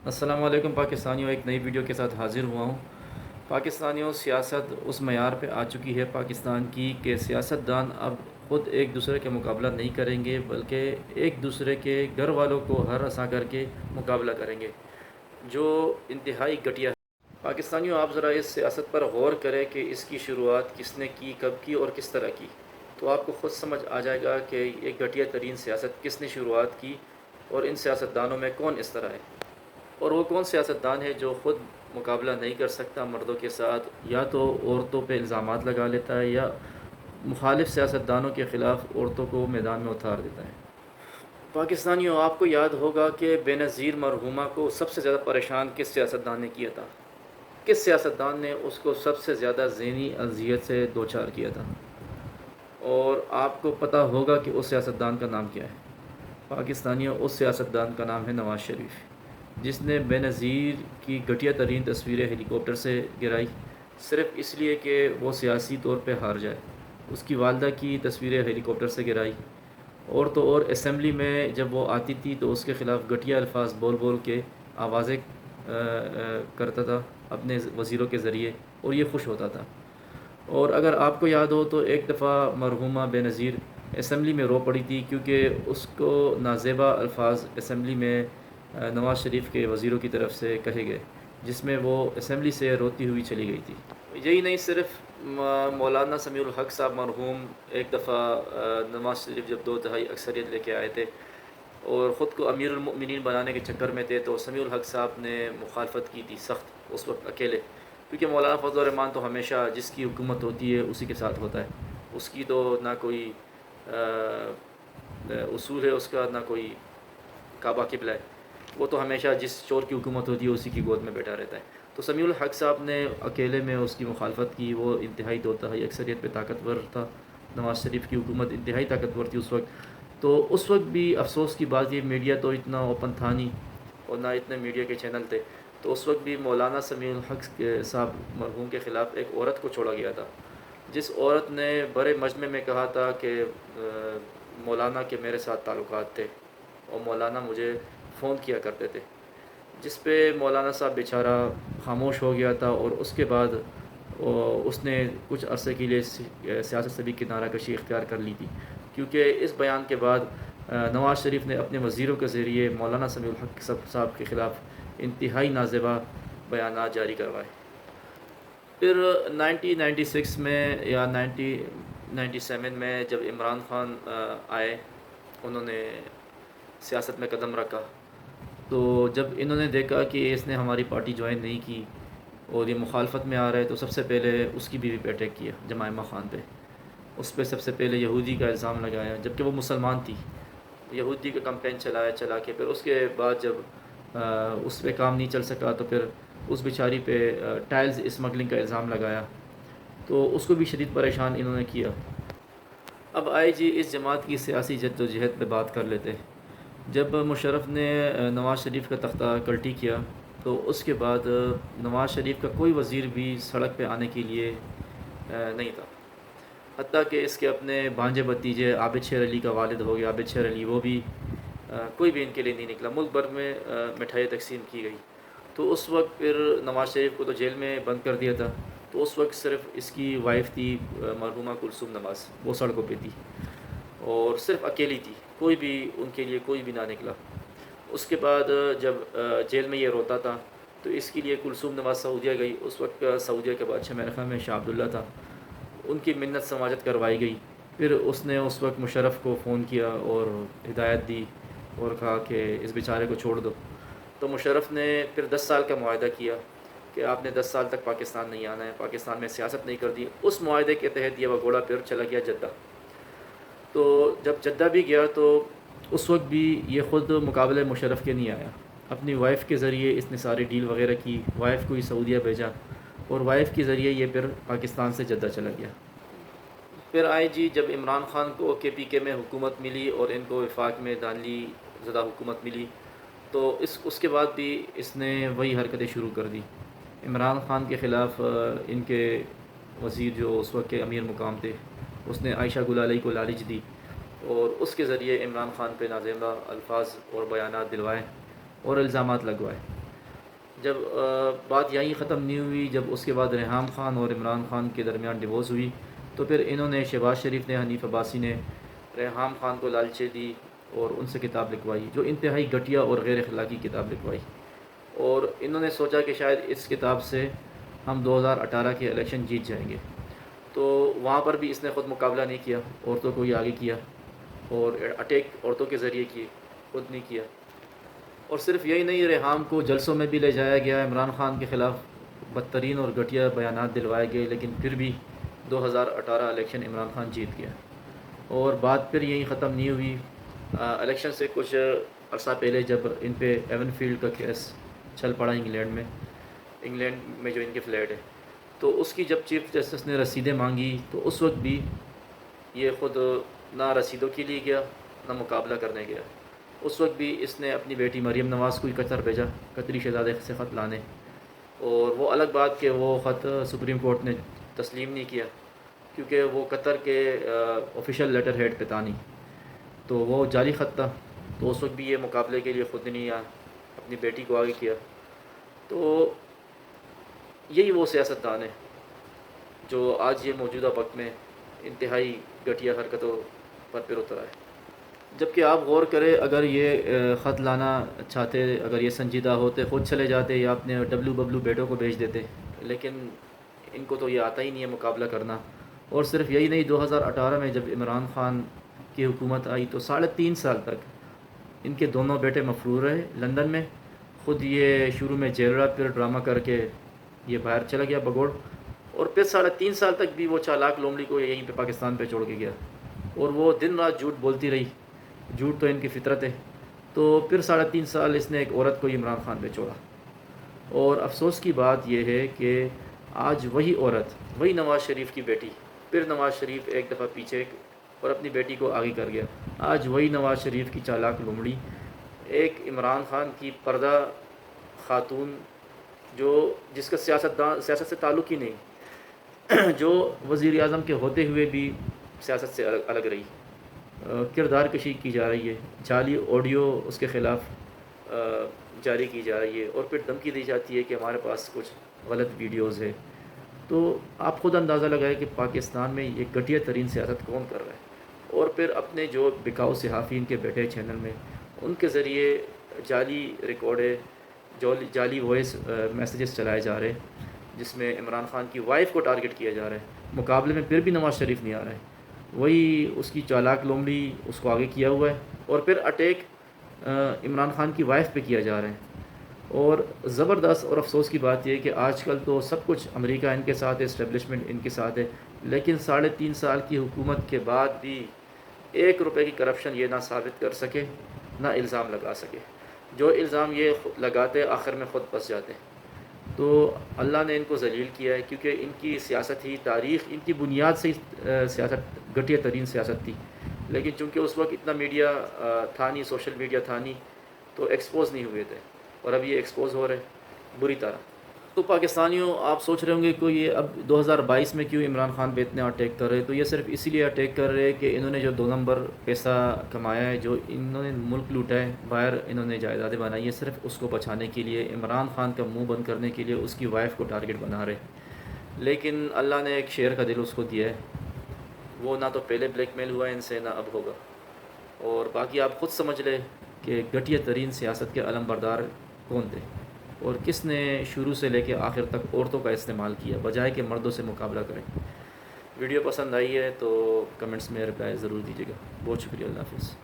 السلام علیکم پاکستانیوں، ایک نئی ویڈیو کے ساتھ حاضر ہوا ہوں۔ پاکستانیوں، سیاست اس معیار پہ آ چکی ہے پاکستان کی کہ سیاستدان اب خود ایک دوسرے کے مقابلہ نہیں کریں گے، بلکہ ایک دوسرے کے گھر والوں کو ہر ہنسا کر کے مقابلہ کریں گے، جو انتہائی گھٹیا ہے۔ پاکستانیوں، آپ ذرا اس سیاست پر غور کریں کہ اس کی شروعات کس نے کی، کب کی اور کس طرح کی، تو آپ کو خود سمجھ آ جائے گا کہ ایک گھٹیا ترین سیاست کس نے شروعات کی اور ان سیاستدانوں میں کون اس طرح ہے، اور وہ کون سیاستدان ہے جو خود مقابلہ نہیں کر سکتا مردوں کے ساتھ، یا تو عورتوں پہ الزامات لگا لیتا ہے یا مخالف سیاستدانوں کے خلاف عورتوں کو میدان میں اتار دیتا ہے۔ پاکستانیوں، آپ کو یاد ہوگا کہ بے نظیر مرحومہ کو سب سے زیادہ پریشان کس سیاستدان نے کیا تھا، کس سیاستدان نے اس کو سب سے زیادہ ذہنی اذیت سے دوچار کیا تھا، اور آپ کو پتہ ہوگا کہ اس سیاستدان کا نام کیا ہے۔ پاکستانیوں، اس سیاستدان کا نام ہے نواز شریف، جس نے بے نظیر کی گھٹیا ترین تصویریں ہیلی کاپٹر سے گرائی، صرف اس لیے کہ وہ سیاسی طور پہ ہار جائے۔ اس کی والدہ کی تصویریں ہیلی کاپٹر سے گرائی، اور تو اور اسمبلی میں جب وہ آتی تھی تو اس کے خلاف گھٹیا الفاظ بول بول کے آوازیں کرتا تھا اپنے وزیروں کے ذریعے، اور یہ خوش ہوتا تھا۔ اور اگر آپ کو یاد ہو تو ایک دفعہ مرحومہ بے نظیر اسمبلی میں رو پڑی تھی، کیونکہ اس کو نازیبا الفاظ اسمبلی میں نواز شریف کے وزیروں کی طرف سے کہے گئے، جس میں وہ اسمبلی سے روتی ہوئی چلی گئی تھی۔ یہی نہیں، صرف مولانا سمیع الحق صاحب مرحوم ایک دفعہ نواز شریف جب 2 تہائی اکثریت لے کے آئے تھے اور خود کو امیر المؤمنین بنانے کے چکر میں تھے، تو سمیع الحق صاحب نے مخالفت کی تھی سخت اس وقت اکیلے، کیونکہ مولانا فضل الرحمان تو ہمیشہ جس کی حکومت ہوتی ہے اسی کے ساتھ ہوتا ہے، اس کی تو نہ کوئی اصول ہے، اس کا نہ کوئی کعبہ قبلہ ہے، وہ تو ہمیشہ جس چور کی حکومت ہوتی ہے اسی کی گود میں بیٹھا رہتا ہے۔ تو سمیع الحق صاحب نے اکیلے میں اس کی مخالفت کی، وہ انتہائی 2 تہائی اکثریت پہ طاقتور تھا، نواز شریف کی حکومت انتہائی طاقتور تھی اس وقت۔ تو اس وقت بھی افسوس کی بات، یہ میڈیا تو اتنا اوپن تھا نہیں اور نہ اتنے میڈیا کے چینل تھے، تو اس وقت بھی مولانا سمیع الحق صاحب مرحوم کے خلاف ایک عورت کو چھوڑا گیا تھا، جس عورت نے بڑے مجمع میں کہا تھا کہ مولانا کے میرے ساتھ تعلقات تھے اور مولانا مجھے فون کیا کرتے تھے، جس پہ مولانا صاحب بیچارہ خاموش ہو گیا تھا، اور اس کے بعد اس نے کچھ عرصے کے لیے سیاست سے بھی کنارہ کشی اختیار کر لی تھی، کیونکہ اس بیان کے بعد نواز شریف نے اپنے وزیروں کے ذریعے مولانا سمیع الحق صاحب کے خلاف انتہائی نازیبا بیانات جاری کروائے۔ پھر 1996 میں یا 1997 میں جب عمران خان آئے، انہوں نے سیاست میں قدم رکھا، تو جب انہوں نے دیکھا کہ اس نے ہماری پارٹی جوائن نہیں کی اور یہ مخالفت میں آ رہا ہے، تو سب سے پہلے اس کی بیوی پہ اٹیک کیا، جمائمہ خان پہ۔ اس پہ سب سے پہلے یہودی کا الزام لگایا، جبکہ وہ مسلمان تھی، یہودی کا کمپین چلا کے پھر اس کے بعد جب اس پہ کام نہیں چل سکا تو پھر اس بیچاری پہ ٹائلز اسمگلنگ کا الزام لگایا، تو اس کو بھی شدید پریشان انہوں نے کیا۔ اب آئے جی اس جماعت کی سیاسی جد و جہد پہ بات کر لیتے۔ جب مشرف نے نواز شریف کا تختہ کلٹی کیا، تو اس کے بعد نواز شریف کا کوئی وزیر بھی سڑک پہ آنے کے لیے نہیں تھا، حتیٰ کہ اس کے اپنے بھانجے بھتیجے عابد شیر علی کا والد ہو گیا عابد شیر علی، وہ بھی کوئی بھی ان کے لیے نہیں نکلا۔ ملک بھر میں مٹھائی تقسیم کی گئی، تو اس وقت پھر نواز شریف کو تو جیل میں بند کر دیا تھا، تو اس وقت صرف اس کی وائف تھی مرحومہ کلثوم نواز، وہ سڑکوں پہ تھی اور صرف اکیلی تھی، کوئی بھی ان کے لیے کوئی بھی نہ نکلا۔ اس کے بعد جب جیل میں یہ روتا تھا تو اس کے لیے کلثوم نواز سعودیہ گئی، اس وقت کا سعودیہ کے بادشاہ میرے خیال میں شاہ عبداللہ تھا، ان کی منت سماجت کروائی گئی۔ پھر اس نے اس وقت مشرف کو فون کیا اور ہدایت دی اور کہا کہ اس بیچارے کو چھوڑ دو، تو مشرف نے پھر 10 سال کا معاہدہ کیا کہ آپ نے 10 سال تک پاکستان نہیں آنا ہے، پاکستان میں سیاست نہیں کر دی۔ اس معاہدے کے تحت یہ بگوڑا پھر چلا گیا جدہ، تو جب جدہ بھی گیا تو اس وقت بھی یہ خود مقابلے مشرف کے نہیں آیا، اپنی وائف کے ذریعے اس نے ساری ڈیل وغیرہ کی، وائف کو ہی سعودیہ بھیجا اور وائف کے ذریعے یہ پھر پاکستان سے جدہ چلا گیا۔ پھر آئے جی جب عمران خان کو کے پی کے میں حکومت ملی اور ان کو وفاق میں دانلی زدہ حکومت ملی، تو اس کے بعد بھی اس نے وہی حرکتیں شروع کر دی۔ عمران خان کے خلاف ان کے وزیر جو اس وقت کے امیر مقام تھے، اس نے عائشہ گل علیہ کو لالچ دی اور اس کے ذریعے عمران خان پہ نازیبا الفاظ اور بیانات دلوائے اور الزامات لگوائے۔ جب بات یہیں ختم نہیں ہوئی، جب اس کے بعد ریحام خان اور عمران خان کے درمیان ڈیورس ہوئی، تو پھر انہوں نے شہباز شریف نے، حنیف عباسی نے ریحام خان کو لالچیں دی اور ان سے کتاب لکھوائی، جو انتہائی گھٹیا اور غیر اخلاقی کتاب لکھوائی، اور انہوں نے سوچا کہ شاید اس کتاب سے ہم 2018 کے الیکشن جیت جائیں گے۔ تو وہاں پر بھی اس نے خود مقابلہ نہیں کیا، عورتوں کو ہی آگے کیا اور اٹیک عورتوں کے ذریعے کیے، خود نہیں کیا۔ اور صرف یہی نہیں، ریحام کو جلسوں میں بھی لے جایا گیا، عمران خان کے خلاف بدترین اور گھٹیا بیانات دلوائے گئے، لیکن پھر بھی 2018 الیکشن عمران خان جیت گیا۔ اور بات پھر یہیں ختم نہیں ہوئی، الیکشن سے کچھ عرصہ پہلے جب ان پہ ایون فیلڈ کا کیس چل پڑا انگلینڈ میں جو ان کے فلیٹ ہے، تو اس کی جب چیف جسٹس نے رسیدیں مانگی، تو اس وقت بھی یہ خود نہ رسیدوں کے لیے گیا نہ مقابلہ کرنے گیا۔ اس وقت بھی اس نے اپنی بیٹی مریم نواز کو ہی قطر بھیجا، قطری شہزادے سے خط لانے، اور وہ الگ بات کہ وہ خط سپریم کورٹ نے تسلیم نہیں کیا، کیونکہ وہ قطر کے آفیشیل لیٹر ہیڈ پہ تھا نہیں، تو وہ جعلی خط تھا۔ تو اس وقت بھی یہ مقابلے کے لیے خود نہیں آیا، اپنی بیٹی کو آگے کیا۔ تو یہی وہ سیاستدان ہے جو آج یہ موجودہ وقت میں انتہائی گھٹیا حرکتوں پر پھر اترا ہے۔ جبکہ آپ غور کریں، اگر یہ خط لانا چاہتے، اگر یہ سنجیدہ ہوتے، خود چلے جاتے یا اپنے ڈبلو ببلو بیٹوں کو بھیج دیتے، لیکن ان کو تو یہ آتا ہی نہیں ہے مقابلہ کرنا۔ اور صرف یہی نہیں، 2018 میں جب عمران خان کی حکومت آئی تو 3.5 سال تک ان کے دونوں بیٹے مفرور رہے لندن میں، خود یہ شروع میں جیل رہا، پھر ڈرامہ کر کے یہ باہر چلا گیا بگوڑ، اور پھر 3.5 سال تک بھی وہ چالاک لومڑی کو یہیں پہ پاکستان پہ چھوڑ کے گیا، اور وہ دن رات جھوٹ بولتی رہی، جھوٹ تو ان کی فطرت ہے۔ تو پھر 3.5 سال اس نے ایک عورت کو عمران خان پہ چھوڑا، اور افسوس کی بات یہ ہے کہ آج وہی عورت، وہی نواز شریف کی بیٹی، پھر نواز شریف ایک دفعہ پیچھے اور اپنی بیٹی کو آگے کر گیا، آج وہی نواز شریف کی چالاک لومڑی ایک عمران خان کی پردہ خاتون، جس کا سیاست سے تعلق ہی نہیں، جو وزیر اعظم کے ہوتے ہوئے بھی سیاست سے الگ رہی، کردار کشی کی جا رہی ہے، جعلی آڈیو اس کے خلاف جاری کی جا رہی ہے، اور پھر دھمکی دی جاتی ہے کہ ہمارے پاس کچھ غلط ویڈیوز ہے۔ تو آپ خود اندازہ لگائیں کہ پاکستان میں یہ گھٹیا ترین سیاست کون کر رہا ہے، اور پھر اپنے جو بکاؤ صحافین کے بیٹھے چینل میں ان کے ذریعے جعلی ریکارڈے، جعلی وائس میسیجز چلائے جا رہے ہیں، جس میں عمران خان کی وائف کو ٹارگٹ کیا جا رہا ہے، مقابلے میں پھر بھی نواز شریف نہیں آ رہا ہے، وہی اس کی چالاک لومڑی اس کو آگے کیا ہوا ہے، اور پھر اٹیک عمران خان کی وائف پہ کیا جا رہا ہے۔ اور زبردست اور افسوس کی بات یہ ہے کہ آج کل تو سب کچھ امریکہ ان کے ساتھ ہے، اسٹیبلشمنٹ ان کے ساتھ ہے، لیکن 3.5 سال کی حکومت کے بعد بھی 1 روپے کی کرپشن یہ نہ ثابت کر سکے، نہ الزام لگا سکے۔ جو الزام یہ لگاتے آخر میں خود پھنس جاتے ہیں۔ تو اللہ نے ان کو ذلیل کیا ہے، کیونکہ ان کی سیاست ہی، تاریخ ان کی بنیاد سے ہی سیاست گھٹیا ترین سیاست تھی، لیکن چونکہ اس وقت اتنا میڈیا تھا نہیں، سوشل میڈیا تھا نہیں، تو ایکسپوز نہیں ہوئے تھے، اور اب یہ ایکسپوز ہو رہے بری طرح۔ تو پاکستانیوں، آپ سوچ رہے ہوں گے کہ یہ اب 2022 میں کیوں عمران خان پہ اتنے اٹیک کر رہے، تو یہ صرف اسی لیے اٹیک کر رہے کہ انہوں نے جو 2 نمبر پیسہ کمایا ہے، جو انہوں نے ملک لوٹا ہے، باہر انہوں نے جائیدادیں بنائی ہیں، صرف اس کو بچانے کے لیے، عمران خان کا منہ بند کرنے کے لیے اس کی وائف کو ٹارگٹ بنا رہے۔ لیکن اللہ نے ایک شیر کا دل اس کو دیا ہے، وہ نہ تو پہلے بلیک میل ہوا ہے ان سے، نہ اب ہوگا۔ اور باقی آپ خود سمجھ لیں کہ گھٹیا ترین سیاست کے علم بردار کون تھے، اور کس نے شروع سے لے کے آخر تک عورتوں کا استعمال کیا بجائے کہ مردوں سے مقابلہ کریں۔ ویڈیو پسند آئی ہے تو کمنٹس میں رپلائی ضرور دیجیے گا۔ بہت شکریہ، اللہ حافظ۔